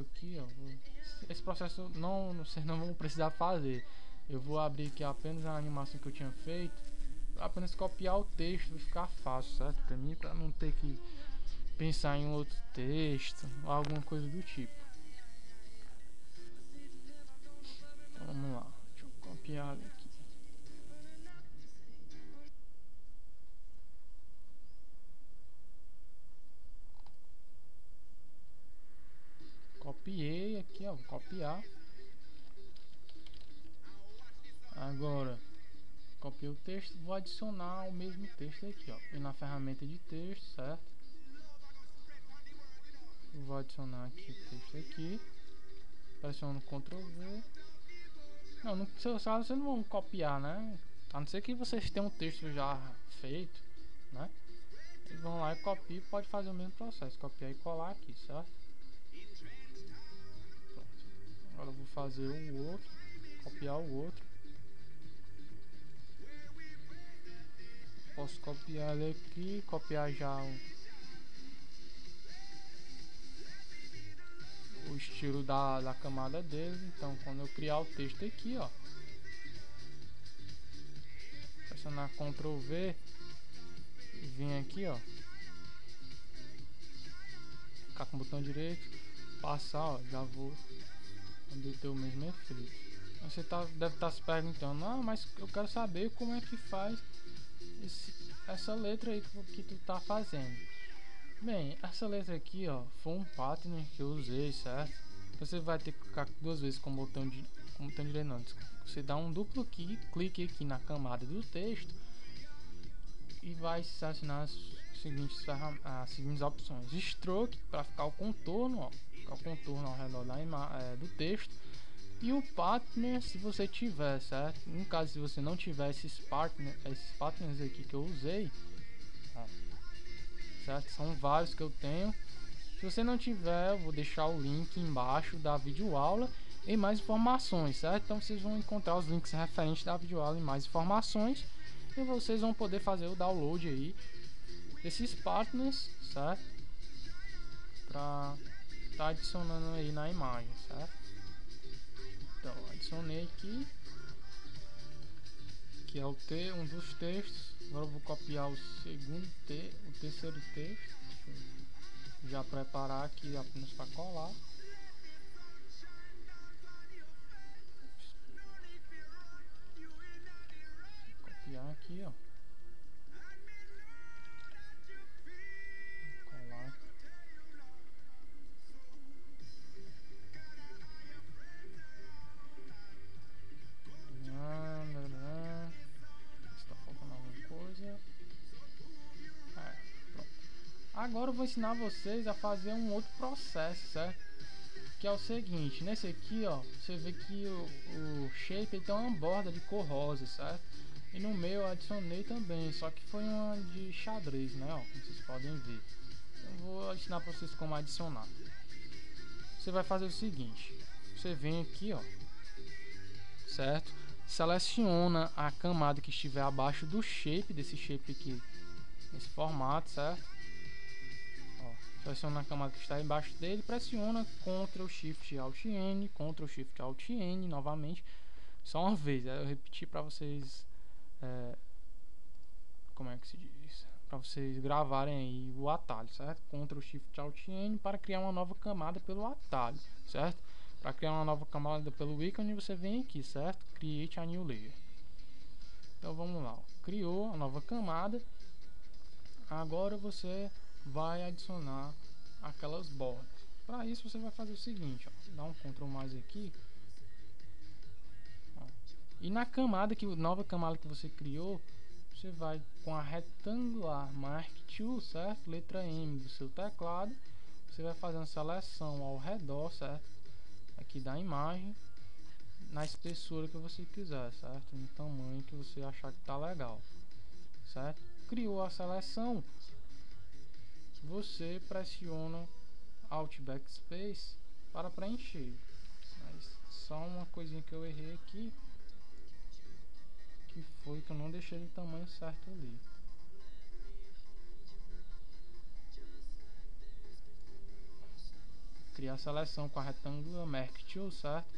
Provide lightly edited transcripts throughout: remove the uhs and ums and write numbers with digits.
aqui, ó, esse processo vocês não vão precisar fazer. Eu vou abrir aqui apenas a animação que eu tinha feito, pra apenas copiar o texto e ficar fácil, certo? Pra mim, pra não ter que pensar em outro texto ou alguma coisa do tipo. Então vamos lá, deixa eu copiar aqui. Copiei aqui, ó, vou copiar. Agora, copiei o texto, vou adicionar o mesmo texto aqui, ó. E na ferramenta de texto, certo? Vou adicionar aqui o texto aqui. Pressiono Ctrl V. Não, no seu caso vocês não vão copiar, né? A não ser que vocês tenham um texto já feito, né? Eles vão lá e copiam, pode fazer o mesmo processo, copiar e colar aqui, certo? Pronto. Agora eu vou fazer o outro, copiar o outro. Posso copiar ele aqui, copiar já o estilo da camada dele. Então quando eu criar o texto aqui, ó, pressionar Ctrl V e vir aqui, ó, ficar com o botão direito, passar, ó, já vou ter o mesmo efeito. Você deve estar se perguntando, ah, mas eu quero saber como é que faz essa letra aí que tu tá fazendo. Bem, essa letra aqui, ó, foi um pattern que eu usei, certo? Você vai ter que clicar duas vezes com o botão direito, não. Você dá um duplo clique aqui na camada do texto e vai selecionar as seguintes opções: stroke para ficar o contorno, ó, ficar o contorno ao redor do texto, e o partner se você tiver, certo? No caso, se você não tiver esses partners aqui que eu usei, ó, certo? São vários que eu tenho. Se você não tiver, eu vou deixar o link embaixo da videoaula e mais informações, certo? Então vocês vão encontrar os links referentes da videoaula e mais informações, e vocês vão poder fazer o download aí desses partners, certo? Pra tá adicionando aí na imagem, certo? Então adicionei aqui, que é um dos textos. Agora eu vou copiar o terceiro texto. Deixa eu já preparar aqui apenas para colar. Copiar aqui, ó. Colar. Está faltando alguma coisa. Pronto. Agora eu vou ensinar vocês a fazer um outro processo, certo? Que é o seguinte: nesse aqui, ó, você vê que o shape tem uma borda de cor rosa, certo? E no meio eu adicionei também, só que foi uma de xadrez, né? Ó, como vocês podem ver. Eu vou ensinar para vocês como adicionar. Você vai fazer o seguinte: você vem aqui, ó, certo? Seleciona a camada que estiver abaixo do shape, desse shape aqui, nesse formato, certo? Ó, seleciona a camada que está embaixo dele, pressiona Ctrl Shift Alt N, Ctrl Shift Alt N novamente, só uma vez. Eu repeti para vocês, como é que se diz? Para vocês gravarem aí o atalho, certo? Ctrl Shift Alt N para criar uma nova camada pelo atalho, certo? Para criar uma nova camada pelo ícone, você vem aqui, certo? Create a new layer. Então vamos lá, ó. Criou a nova camada. Agora você vai adicionar aquelas bordas. Para isso você vai fazer o seguinte, ó, dá um Ctrl mais aqui, ó, e na nova camada que você criou, você vai com a retangular Mark II, certo? Letra M do seu teclado, você vai fazer uma seleção ao redor, certo? Aqui da imagem, na espessura que você quiser, certo? No tamanho que você achar que tá legal, certo? Criou a seleção, você pressiona Alt Backspace para preencher. Mas só uma coisinha que eu errei aqui, que foi que eu não deixei o tamanho certo ali. criar a seleção com a retângulo Merge Tool, certo?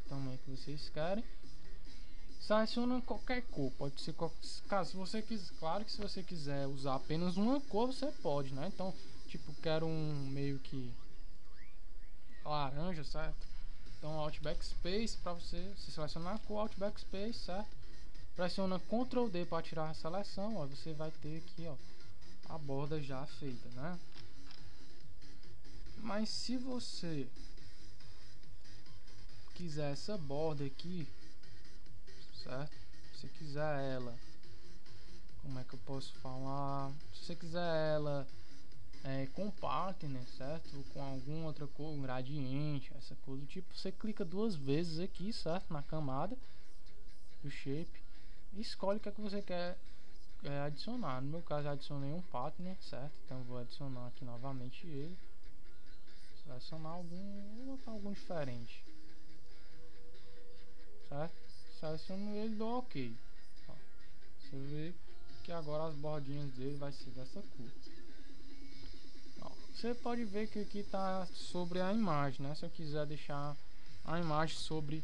Tamanho que vocês querem. Seleciona qualquer cor, pode ser caso você quiser, claro que se você quiser usar apenas uma cor você pode, né? Então, tipo, quero um meio que laranja, certo? Então, Alt Backspace para você selecionar a cor, Alt Backspace, certo? Pressiona Ctrl D para tirar a seleção, ó, você vai ter aqui, ó, a borda já feita, né? Mas se você quiser essa borda aqui, certo? Se você quiser ela, como é que eu posso falar? Se você quiser ela com partner, certo? Ou com alguma outra cor, um gradiente, essa coisa do tipo, você clica duas vezes aqui, certo? Na camada do shape e escolhe o que é que você quer adicionar. No meu caso, eu adicionei um partner, certo? Então vou adicionar aqui novamente ele, selecionar algum diferente, certo? Seleciono ele e dou OK. Ó, você vê que agora as bordinhas dele vai ser dessa cor. Ó, você pode ver que aqui está sobre a imagem, né? Se eu quiser deixar a imagem sobre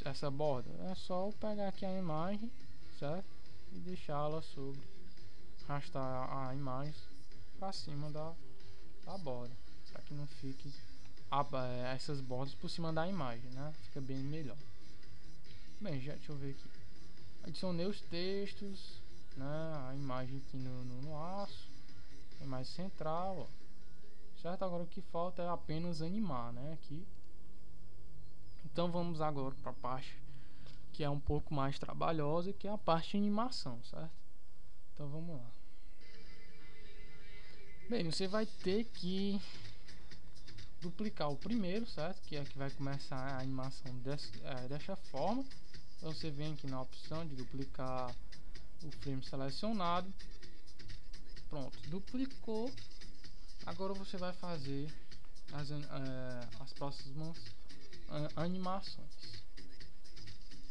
essa borda, é só eu pegar aqui a imagem, certo? E deixá-la sobre, arrastar a imagem para cima da borda, para que não fique essas bordas por cima da imagem, né? Fica bem melhor. Bem, já deixa eu ver aqui. Adicionei os textos, né? A imagem aqui no laço, é mais central, ó. Certo? Agora o que falta é apenas animar, né? Aqui. Então vamos agora para a parte que é um pouco mais trabalhosa, que é a parte de animação, certo? Então vamos lá. Bem, você vai ter que duplicar o primeiro, certo? Que é que vai começar a animação dessa forma. Então você vem aqui na opção de duplicar o frame selecionado. Pronto, duplicou. Agora você vai fazer as próximas animações.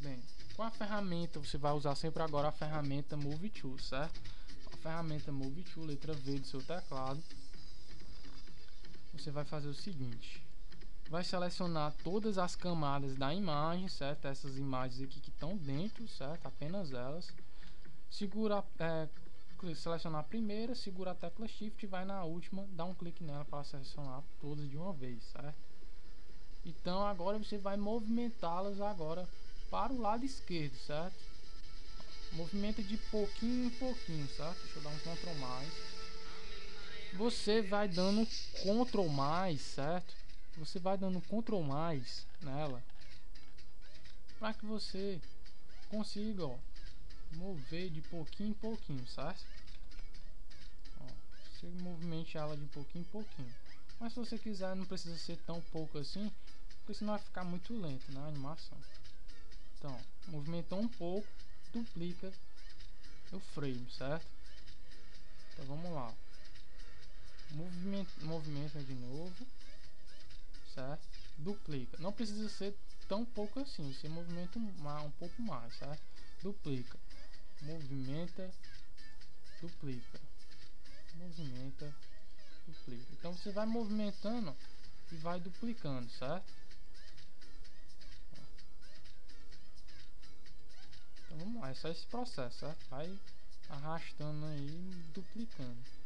Bem, com a ferramenta você vai usar sempre agora a ferramenta Move Tool, certo? A ferramenta Move Tool, letra V do seu teclado. Você vai fazer o seguinte: vai selecionar todas as camadas da imagem, certo? Essas imagens aqui que estão dentro, certo? Apenas elas. Segura, selecionar a primeira, segura a tecla Shift e vai na última, dá um clique nela para selecionar todas de uma vez, certo? Então agora você vai movimentá-las agora para o lado esquerdo, certo? Movimenta de pouquinho em pouquinho, certo? Deixa eu dar um Ctrl mais. Você vai dando Ctrl mais, certo? Você vai dando Ctrl mais nela para que você consiga, ó, mover de pouquinho em pouquinho, certo? Ó, você movimente ela de pouquinho em pouquinho. Mas se você quiser, não precisa ser tão pouco assim, porque senão vai ficar muito lento na animação. Então, movimentou um pouco, duplica o frame, certo? Então vamos lá. Movimenta de novo, certo? Duplica. Não precisa ser tão pouco assim, você movimenta um pouco mais, certo? Duplica, movimenta, duplica, movimenta, duplica. Então você vai movimentando e vai duplicando, certo? Então vamos lá, é só esse processo, certo? Vai arrastando aí, duplicando.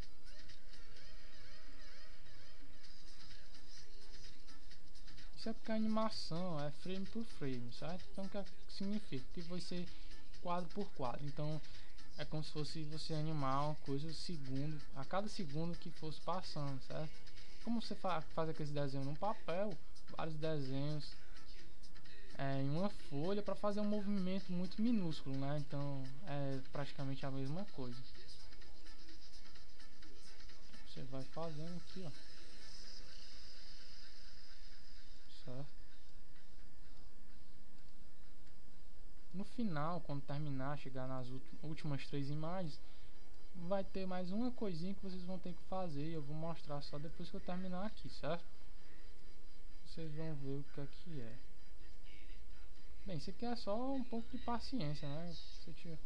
Isso é porque a animação é frame por frame, certo? Então o que significa? Que vai ser quadro por quadro. Então é como se fosse você animar uma coisa segundo, a cada segundo que fosse passando, certo? Como você faz aqueles desenhos no papel, vários desenhos em uma folha para fazer um movimento muito minúsculo, né? Então é praticamente a mesma coisa. Você vai fazendo aqui, ó. Certo? No final, quando terminar, chegar nas últimas 3 imagens, vai ter mais uma coisinha que vocês vão ter que fazer e eu vou mostrar só depois que eu terminar aqui, certo? Vocês vão ver o que é. Bem, isso aqui é só um pouco de paciência, né? Se tiver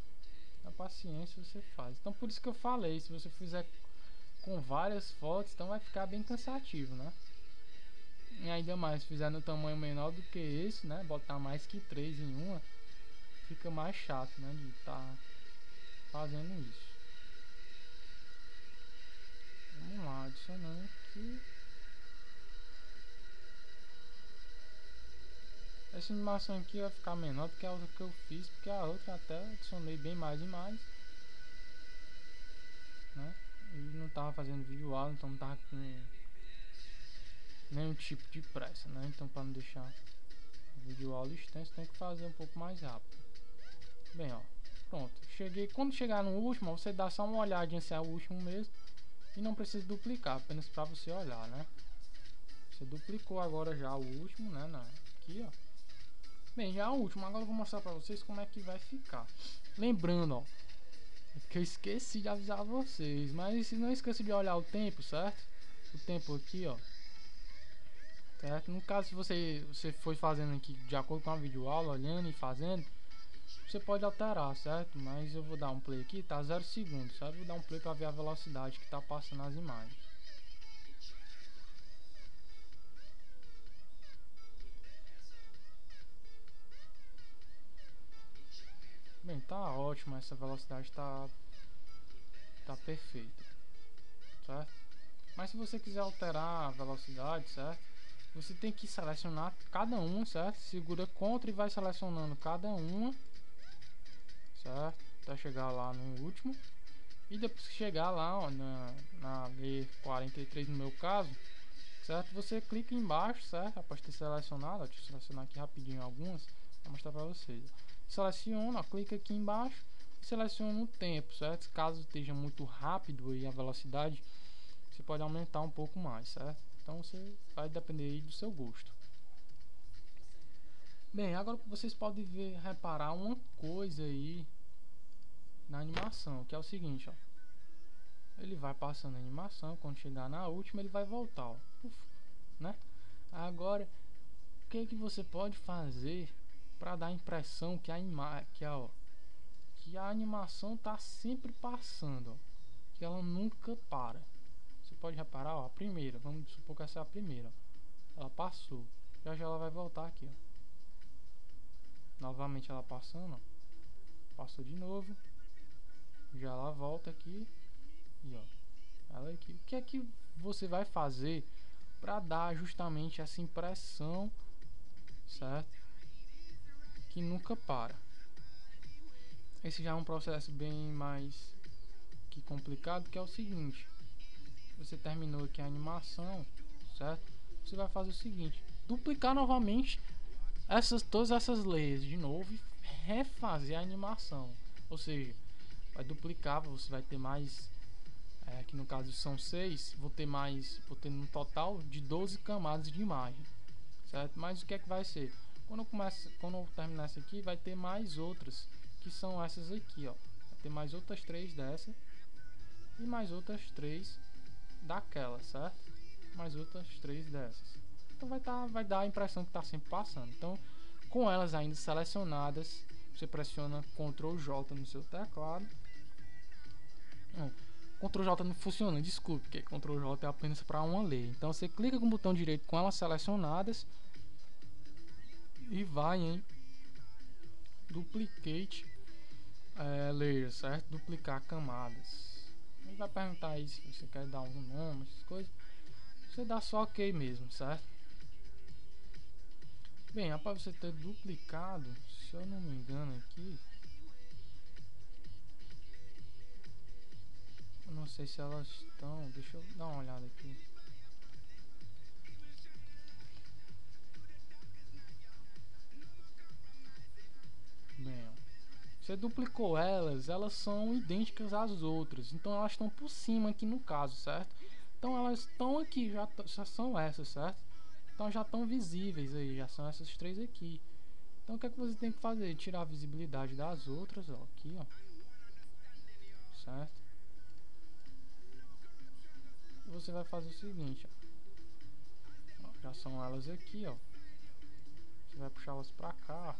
a paciência, você faz. Então por isso que eu falei, se você fizer com várias fotos, então vai ficar bem cansativo, né? E ainda mais se fizer no tamanho menor do que esse, né? Botar mais que 3 em uma, fica mais chato, né? De estar fazendo isso. Vamos lá, adicionando aqui. Essa animação aqui vai ficar menor do que a outra que eu fiz, porque a outra até adicionei bem mais e mais, né? E não tava fazendo vídeo aula, então não tava com nenhum tipo de pressa, né? Então para não deixar o vídeo aula extenso, tem que fazer um pouco mais rápido. Bem, ó, pronto. Cheguei. Quando chegar no último, você dá só uma olhadinha se é o último mesmo e não precisa duplicar, apenas para você olhar, né? Você duplicou agora já o último, né? Aqui, ó. Bem, já o último. Agora eu vou mostrar para vocês como é que vai ficar. Lembrando, ó, que eu esqueci de avisar vocês, mas não esqueça de olhar o tempo, certo? O tempo aqui, ó. Certo? No caso, se você foi fazendo aqui de acordo com a videoaula, olhando e fazendo, você pode alterar, certo? Mas eu vou dar um play aqui, tá 0 segundos, certo? Vou dar um play para ver a velocidade que tá passando as imagens. Bem, tá ótimo, essa velocidade tá perfeita, certo? Mas se você quiser alterar a velocidade, certo? Você tem que selecionar cada um, certo? Segura Ctrl e vai selecionando cada uma, certo? Até chegar lá no último. E depois que chegar lá, ó, na lei 43 no meu caso, certo? Você clica embaixo, certo? Após ter selecionado, ó, deixa eu selecionar aqui rapidinho algumas para mostrar para vocês. Seleciona, ó, clica aqui embaixo e seleciona o tempo, certo? Caso esteja muito rápido aí a velocidade, você pode aumentar um pouco mais, certo? Então você vai depender aí do seu gosto. Bem, agora vocês podem reparar uma coisa aí na animação, que é o seguinte, ó. Ele vai passando a animação, quando chegar na última ele vai voltar, ó. Uf, né? Agora, o que você pode fazer para dar a impressão que que a animação tá sempre passando, ó, que ela nunca para. Você pode reparar, ó, a primeira, vamos supor que essa é a primeira, ó. Ela passou, já ela vai voltar aqui, ó. Novamente ela passando, ó. Passou de novo, já ela volta aqui e ó, ela aqui. O que é que você vai fazer para dar justamente essa impressão, certo? Que nunca para. Esse já é um processo bem mais que complicado, que é o seguinte: você terminou aqui a animação, certo? Você vai fazer o seguinte: duplicar novamente todas essas layers de novo e refazer a animação. Ou seja, vai duplicar, você vai ter mais, aqui no caso são 6, vou ter um total de 12 camadas de imagem, certo? Mas o que é que vai ser? Quando eu terminar essa aqui, vai ter mais outras, que são essas aqui, ó. Vai ter mais outras 3 dessa e mais outras 3 daquela, certo? Mais outras 3 dessas. Então vai dar a impressão que está sempre passando. Então, com elas ainda selecionadas, você pressiona Ctrl J no seu teclado. Não, Ctrl J não funciona, desculpe, porque Ctrl J é apenas para uma lei. Então você clica com o botão direito com elas selecionadas e vai em Duplicate Layer, certo? Duplicar camadas. Ele vai perguntar aí se você quer dar um nome, essas coisas. Você dá só OK mesmo, certo? Bem, após você ter duplicado, se eu não me engano aqui, eu não sei se elas estão, deixa eu dar uma olhada aqui. Bem, ó, você duplicou elas são idênticas às outras, então elas estão por cima aqui no caso, certo? Então elas estão aqui, já são essas, certo? Então já estão visíveis aí, já são essas 3 aqui. Então o que é que você tem que fazer? Tirar a visibilidade das outras, ó, aqui, ó, certo? E você vai fazer o seguinte, ó, já são elas aqui, ó. Você vai puxar elas pra cá,